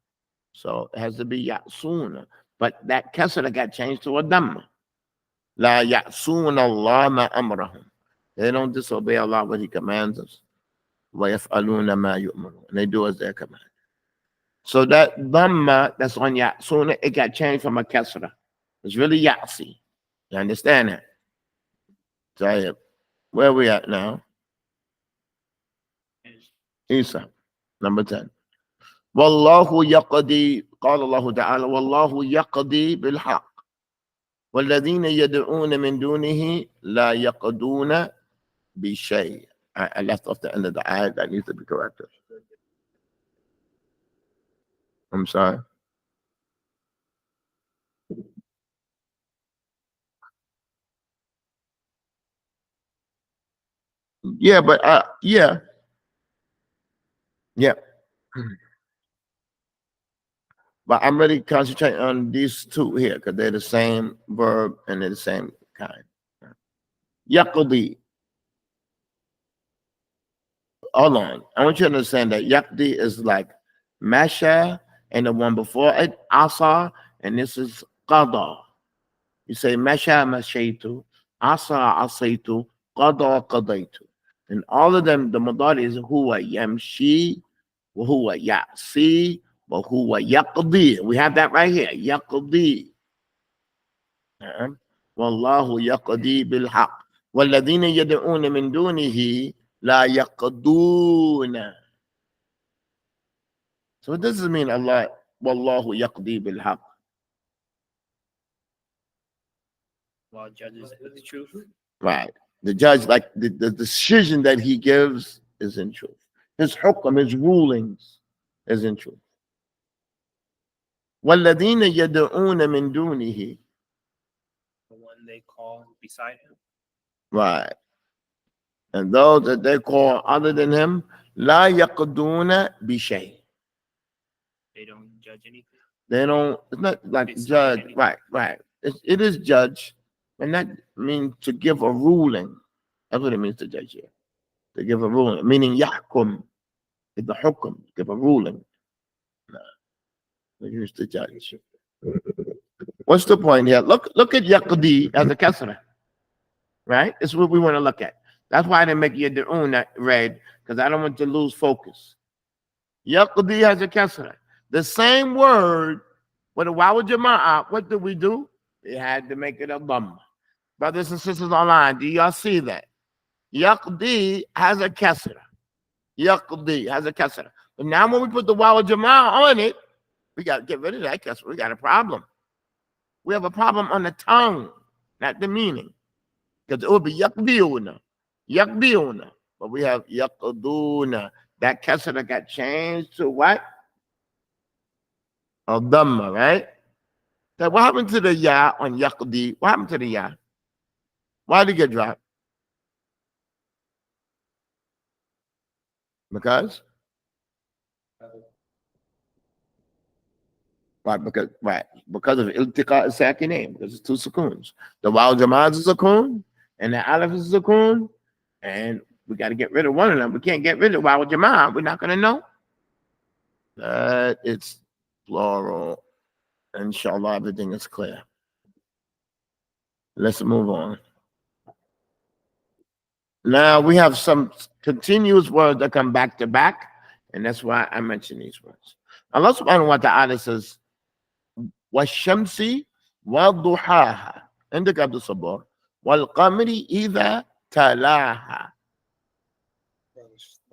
So it has to be ya'sun. But that kesra got changed to a dhamma. La ya'sun Allah ma amrahum. They don't disobey Allah when He commands us. Wa yaf'aluna ma yu'marun. And they do as they're commanded. So that dhamma that's on ya'sun, it got changed from a kesra. It's really ya'si. You understand that? So where we at now? Isa, number 10. Wallahu yaqdi, قال الله تعالى والله يقضي بالحق والذين يدعون من دونه لا يقضون بشيء. I left off the end of the ayat. That needs to be corrected. I'm sorry. Yeah, but yeah. But I'm really concentrating on these two here because they're the same verb and they're the same kind. Yaqdi. Hold on. I want you to understand that yaqdi is like masha and the one before it, asa, and this is qada. You say masha mashaytu, asa asaytu, qada qadaytu. And all of them, the madari is huwa yamshi, wa huwa ya'si, wa huwa yaqdi. We have that right here. Yaqdi. Wallahu yaqdi bil haqq. والذين يدعون من دونه لا يقضون. So what does it mean, Allah, wallahu yaqdi bil haqq? Allah judges with the truth. Right. The judge, like the decision that he gives is in truth. His hukm, his rulings is in truth. وَالَّذِينَ يَدْعُونَ مِن دُونِهِ. The one they call beside Him. Right. And those that they call other than him, لَا يَقْضُونَ بِشَيْءٍ. They don't judge anything. They don't, it's not like It's judge. not anything. Right. It is judge. And that means to give a ruling. That's what it means to judge here. To give a ruling. Meaning yahkum. It's the hukum. Give a ruling. No. They used to judge. What's the point here? Look at yaqdi as a kasra. Right? It's what we want to look at. That's why I didn't make yad'una red, because I don't want to lose focus. Yaqdi has a kasra. The same word with a waw jama'ah, what did we do? We had to make it a dhamma. Brothers and sisters online, do y'all see that? Yaqdi has a kasra. Yaqdi has a kasra. But now when we put the waw jama'ah on it, we got to get rid of that kasra. We got a problem. We have a problem on the tongue. not the meaning. Because it would be yakdiuna, yakdiuna. But we have yakduna. That kasra got changed to what? A dhamma, right? So what happened to the ya on yakdi? What happened to the ya? Why did it get dropped? Because? Right, because of iltiqa as-sakinain, because it's two sukoons. The waw jamaz is a sukoon, and the alif is a sukoon, and we got to get rid of one of them. We can't get rid of waw jamaz. We're not going to know that it's plural. Inshallah, everything is clear. Let's move on. Now we have some continuous words that come back to back, and that's why I mention these words. Allah subhanahu wa ta'ala says, وَالشَّمْسِ وَضُحَاهَا عندك عبد الصبور وَالْقَمْرِ إِذَا تَلَاهَا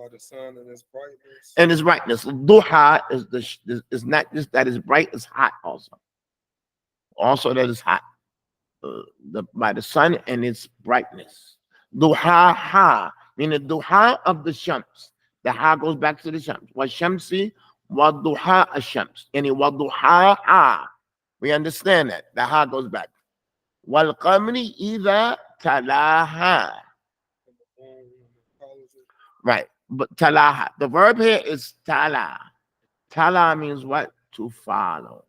By the sun and its brightness. and its brightness. Duha is not just that it's bright, it's hot also. Also that is hot. By the sun and its brightness. Duha, meaning duha of the shams. The ha goes back to the shams. وَالشَّمْسِ وَضُحَا الشَّمْس. Yani وَضُحَاهَا. We understand that. The ha goes back. وَالْقَمْرِ إِذَا تَلَاهَا. Right. But talaha. The verb here is tala. Tala means what? To follow.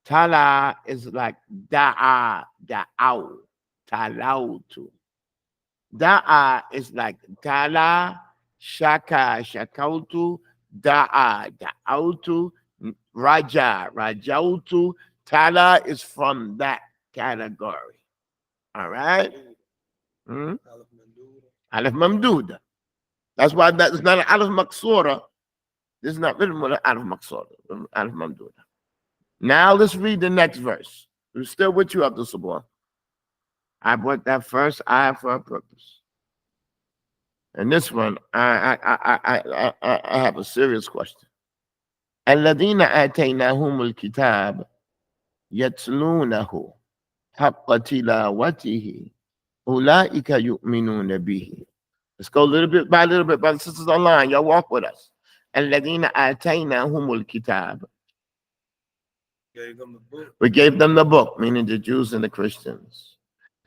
Tala is like da'a, da'aw, talautu. Da'a is like tala, shaka, shakautu, da'a, da'autu, raja, rajautu. Tala is from that category. All right? Alif mamduda. That's why that is not an alif maksura. This is not written with an alif maksura, alif mamduda. Now let's read the next verse. We're still with you, Abdul Sabor. I brought that first ayah for a purpose. And this one, I have a serious question. الذين آتيناهم الكتاب يتلونه حق تلاوته أولئك يؤمنون به. Let's go a little bit, brothers and sisters online. Y'all walk with us. الذين آتيناهم الكتاب. We gave them the book, meaning the Jews and the Christians.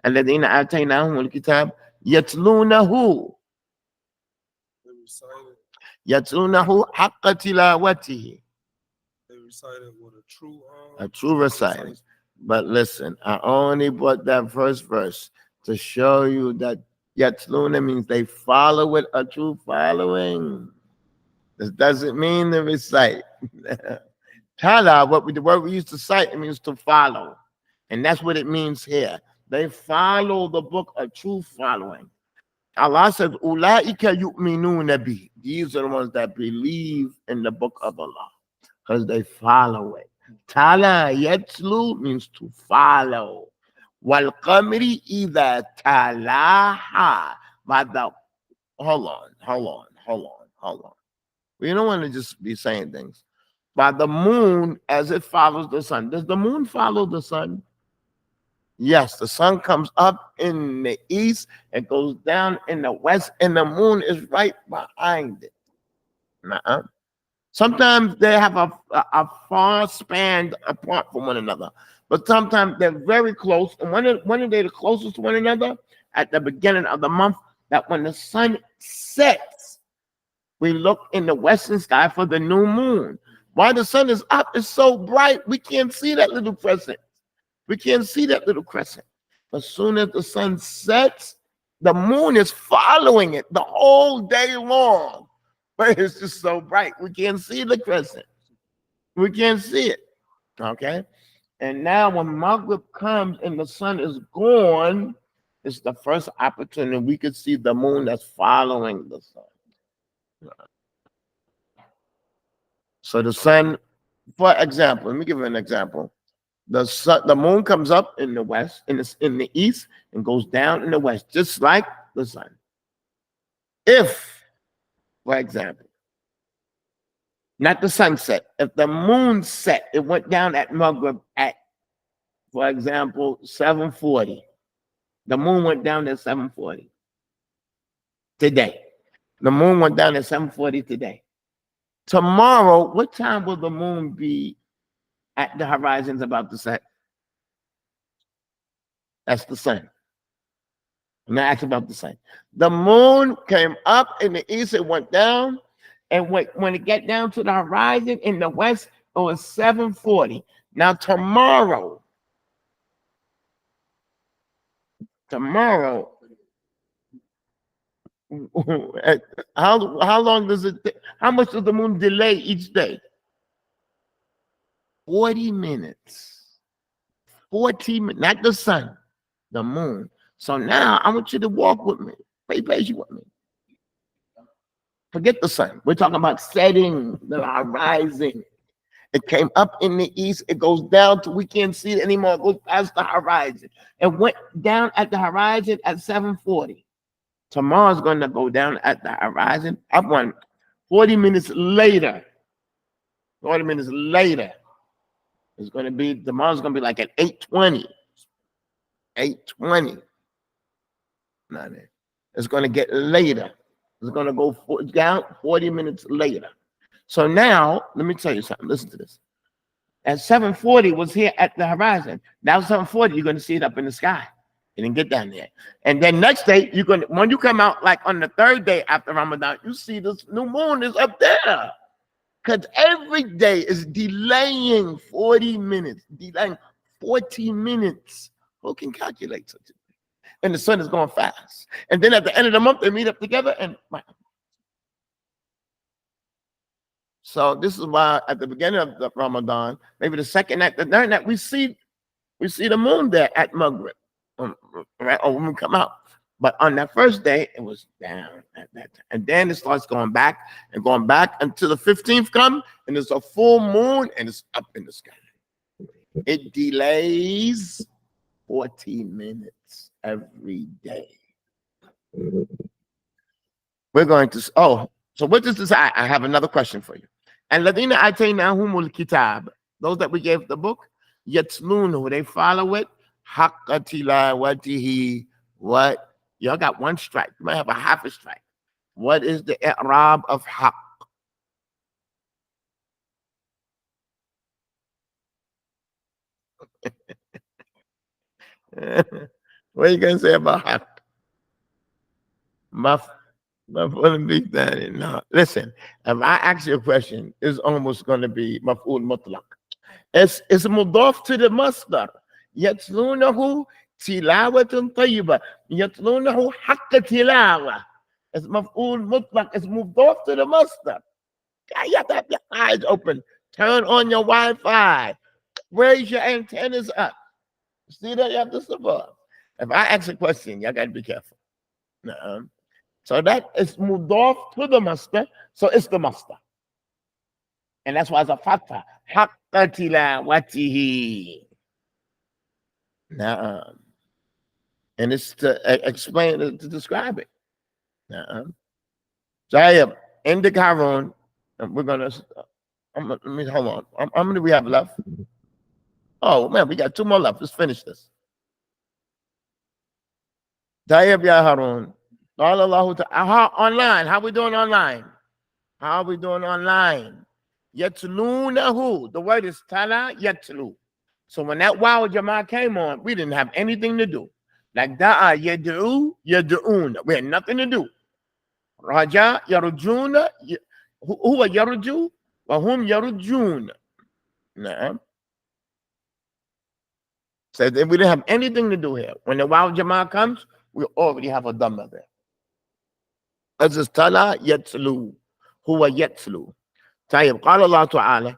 الذين آتيناهم الكتاب يتلونه. يتلونه حق تلاوته. They recited with a true reciting. But listen, I only brought that first verse to show you that yatluna means they follow it, a true following. This doesn't mean to recite. Tala, the word we used to cite, it means to follow. And that's what it means here. They follow the book, a true following. Allah says, Ulaika yu'minuna bi. These are the ones that believe in the book of Allah because they follow it. Tala yatlu means to follow. Wal qamri idha talaha. Hold on. We don't want to just be saying things. By the moon as it follows the sun. Does the moon follow the sun? Yes, the sun comes up in the east and goes down in the west, and the moon is right behind it. Sometimes they have a far span apart from one another, but sometimes they're very close. And when are they the closest to one another? At the beginning of the month, that when the sun sets, we look in the western sky for the new moon. While the sun is up, it's so bright, we can't see that little crescent. We can't see that little crescent. As soon as the sun sets, the moon is following it the whole day long. But it's just so bright. We can't see the crescent. We can't see it. Okay? And now when Maghrib comes and the sun is gone, it's the first opportunity we could see the moon that's following the sun. So the sun, for example, let me give you an example. The moon comes up in the west, in the east, and goes down in the west, just like the sun. If, for example, not the sunset, if the moon set, it went down at Maghrib at, for example, 7:40. The moon went down at 7:40 today. The moon went down at 7:40 today. Tomorrow, what time will the moon be at the horizons about to set? That's the sun. I'm not asking about the sun. The moon came up in the east, it went down, and when it got down to the horizon in the west, it was 7:40. Now tomorrow, how long does it? How much does the moon delay each day? 40 minutes. 40 minutes, not the sun, the moon. So now I want you to walk with me. Pay patient with me. Forget the sun. We're talking about setting the horizon. It came up in the east. It goes down till we can't see it anymore. It goes past the horizon. It went down at the horizon at 7:40. Tomorrow's going to go down at the horizon. I want 40 minutes later. 40 minutes later. It's going to be, tomorrow's going to be like at 8:20. 8:20. Not it. It's going to get later. It's going to go down 40 minutes later. So now, let me tell you something. Listen to this. At 7:40 was here at the horizon. Now 7:40, you're going to see it up in the sky. You didn't get down there. And then next day, you're going to, when you come out like on the third day after Ramadan, you see this new moon is up there. Because every day is delaying 40 minutes, delaying 40 minutes. Who can calculate such a thing? And the sun is going fast. And then at the end of the month, they meet up together and so this is why at the beginning of the Ramadan, maybe the second night, the third night, we see the moon there at Maghrib, right? Or when we come out. But on that first day, it was down at that time. And then it starts going back until the 15th comes, and it's a full moon, and it's up in the sky. It delays 40 minutes every day. We're going to, so what does this, I have another question for you. And Ladina Ataynahumul Kitab, those that we gave the book, Yatlunu, they follow it, Haqqa tilawatihi, what? Y'all got one strike. You might have a half a strike. What is the i'rab of haqq? What are you going to say about haqq? No. Listen, if I ask you a question, it's almost going to be maf'ul mutlaq. It's mudaf to the masdar. Yatlunahu tilawatun tayyiba. Yatlunahu haqqa tilawa. It's maf'ul mutlaq. It's mudaf to the masdar. You have to have your eyes open. Turn on your Wi-Fi. Raise your antennas up. See that? You have to survive. If I ask a question, y'all got to be careful. So that is mudaf to the master. So it's the master. And that's why it's a fatha. Haqqa tilawatihi. And it's to explain, to describe it. So in the Harun, we're going to, hold on. How many do we have left? Oh, man, we got 2 more left. Let's finish this. Tayyib ya Harun. Online. How we doing online? How are we doing online? Yatlunahu. The word is tala yatlu. So when that wow Jama'ah came on, we didn't have anything to do. Like da'a yad'u yad'un. We had nothing to do. Raja yarujuna. Huwa yaruju wa hum yarujun. So we didn't have anything to do here. When the wow Jama'ah comes, we already have a dhamma there. As is tala yatlu. Huwa yatlu. طيب قال الله تعالى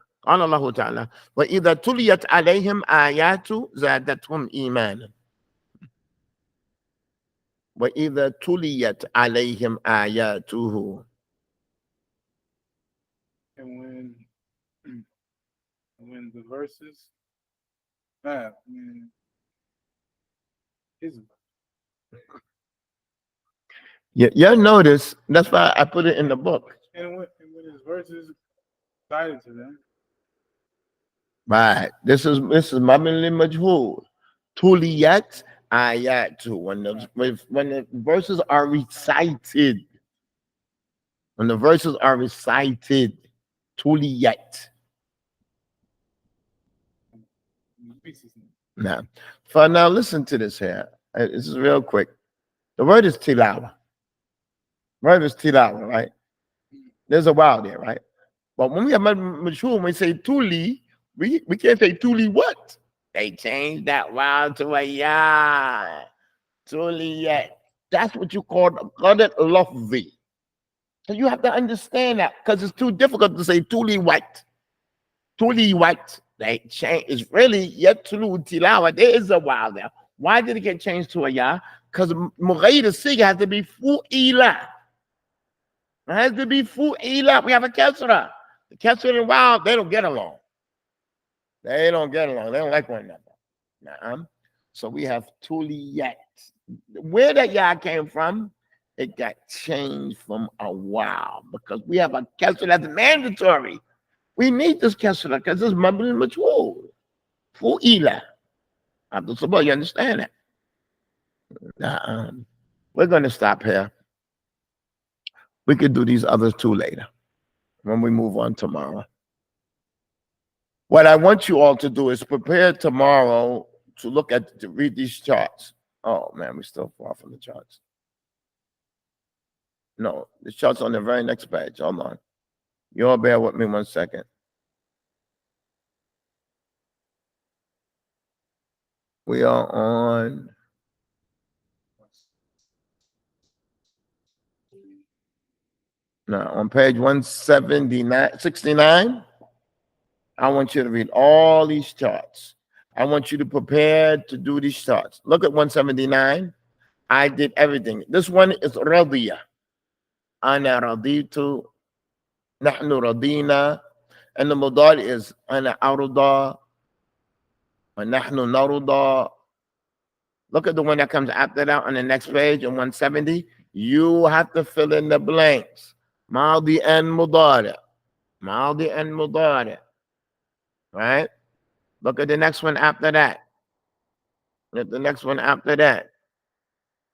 وإذا تليت عليهم آيات زادتهم إيمانا وإذا تليت عليهم آياته. And when the verses, you'll notice, that's why I put it in the book. And when his verses guided to them. Right. This is Mabni Majhul. Tuliyat ayat too. When the verses are recited, when the verses are recited, tuliyat. Now, now listen to this here. This is real quick. The word is tilawa. Word is tilawa, right? There's a wow there, right? But when we have mature, when we say tuli, we can't say tuli what? They changed that wow to a ya. Tuliyat. That's what you call qadr lafzi. So you have to understand that because it's too difficult to say tuli white. Tuli white. They change. It's really yet tulu tilawa. There is a wow there. Why did it get changed to a ya? Because mughayr siga has to be fu'ila. It has to be fu'ila. We have a kesra. The kesra and wow, they don't get along. They don't get along. They don't like one another. So we have tuliyat. Where that ya came from, it got changed from a wow because we have a kesra that's mandatory. We need this kesra because it's mabni majhul. Fu'ila. Abdul Sabah, you understand that? We're going to stop here. We could do these others too later when we move on tomorrow. What I want you all to do is prepare tomorrow to read these charts. Oh man, we're still far from the charts. No, the charts on the very next page. Hold on. You all bear with me 1 second. We are on now on page 169. I want you to read all these charts. I want you to prepare to do these charts. Look at 179. I did everything. This one is radiya. Ana raditu. Nahnu radina. And the mudari is ana arda. And nahnu naruda. Look at the one that comes after that on the next page on 170. You have to fill in the blanks. Madi and mudari. Madi and mudari. Right? Look at the next one after that. Look at the next one after that.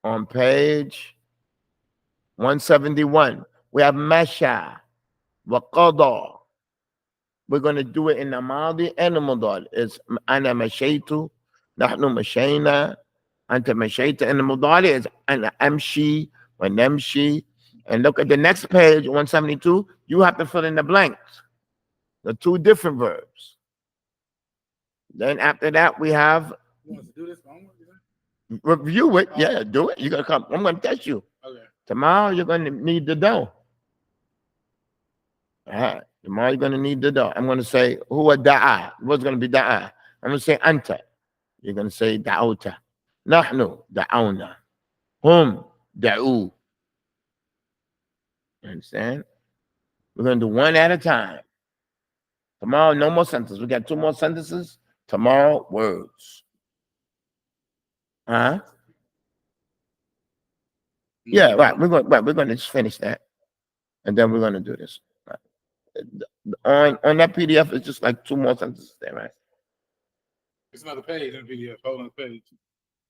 On page 171, we have Masha, Waqada. We're going to do it in the Madi and the Mudari. It's Ana Mashaitu, Nahnu Mashayna, Anta Mashayta. And the Mudari is Ana Amshi, wa Namshi. And look at the next page, 172. You have to fill in the blanks. The two different verbs. Then after that, we have You want us to do this homework? review it. Yeah, do it. You're going to come. I'm going to test you. Okay. Tomorrow, you're going to need the dough. All right. Tomorrow, you're going to need the dough. I'm going to say, who da'a? What's going to be da'a? I'm going to say, anta. You're going to say, da'uta. Nahnu, da'awna. Hum, da'u. You understand? We're going to do one at a time. Tomorrow, no more sentences. We got 2 more sentences. Tomorrow, words. Huh? Yeah, right. We're going to just finish that, and then we're going to do this. Right. On that PDF, it's just like 2 more sentences there, right? It's another page in the PDF. Hold on the page.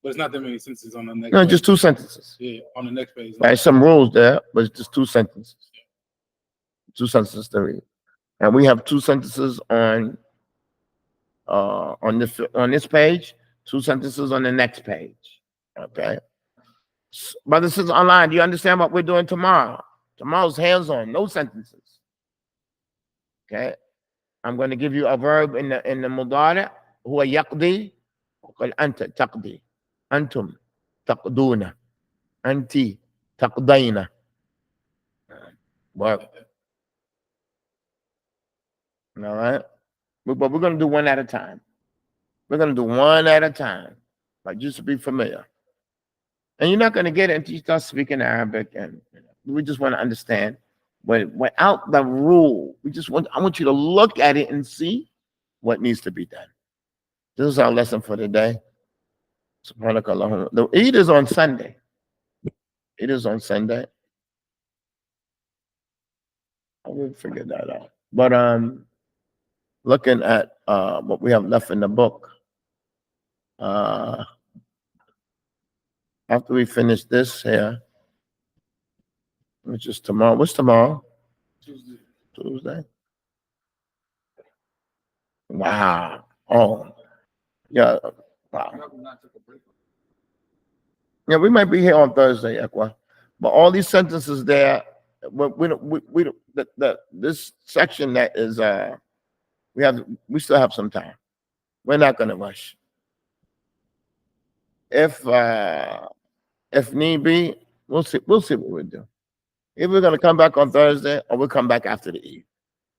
But it's not that many sentences on the next No, page. just 2 sentences. Yeah, on the next page. Right, some rules there, but it's just 2 sentences. 2 sentences to read, and we have 2 sentences on this page, 2 sentences on the next page. Okay. Brothers and sisters online, do you understand what we're doing tomorrow? Tomorrow's hands-on, no sentences. Okay. I'm going to give you a verb in the mudari. Huwa yaqdi. Qul anta taqdi. Antum taqduna. Anti taqdayna. Verb. All right. But we're going to do one at a time. We're going to do one at a time. Like just to be familiar. And you're not going to get it until you start speaking Arabic. And we just want to understand. Without the rule, I want you to look at it and see what needs to be done. This is our lesson for today. Subhanakallahumma. The Eid is on Sunday. It is on Sunday. I will figure that out. But looking at what we have left in the book, After we finish this here, which is tomorrow. What's tomorrow? Tuesday. Tuesday. Wow. Oh, yeah. Wow. I would not take a break. Yeah, we might be here on Thursday, Equa. But all these sentences there, we don't, this section that is, we still have some time. We're not going to rush. If need be, we'll see what we'll do. If we're going to come back on Thursday or we'll come back after the Eid.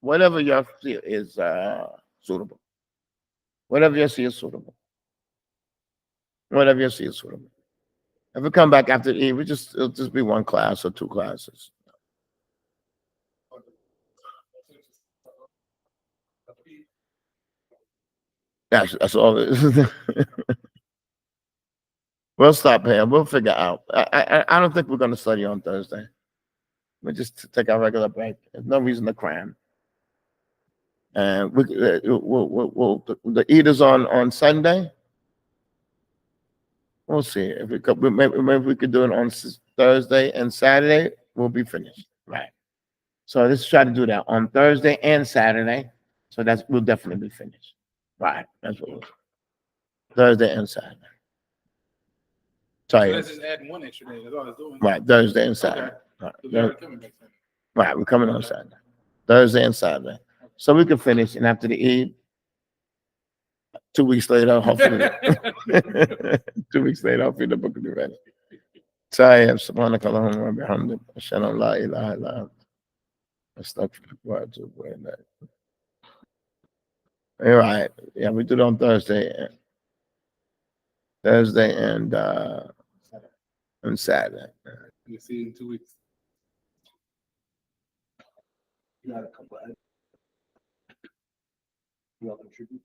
Whatever you feel is suitable. Whatever you see is suitable. Whatever you see is suitable. If we come back after the Eid, it'll just be one class or two classes. That's all it is. We'll stop here. We'll figure out. I don't think we're going to study on Thursday. We'll just take our regular break. There's no reason to cram. And the Eid is on Sunday. We'll see if we could. Maybe we could do it on Thursday and Saturday. We'll be finished. Right. So let's try to do that on Thursday and Saturday. So we'll definitely be finished. Right. That's what we'll do. Thursday and Saturday. So Sorry. that's just adding one extra day. That's all it's doing. Right. Thursday and Saturday. Okay. Right. So we already coming back Sunday. Right. We're coming on Saturday. Thursday and Saturday. So we can finish. And after the Eid, 2 weeks later, hopefully. 2 weeks later, hopefully the book will be ready. Tayyib, subhanaka Allahumma wa bihamdik, ashhadu an la ilaha illa anta, astaghfiruka wa atubu ilayk. All right. Yeah, we do it on Thursday. Thursday and Saturday. We'll see you in 2 weeks. You got a couple of. You all contribute?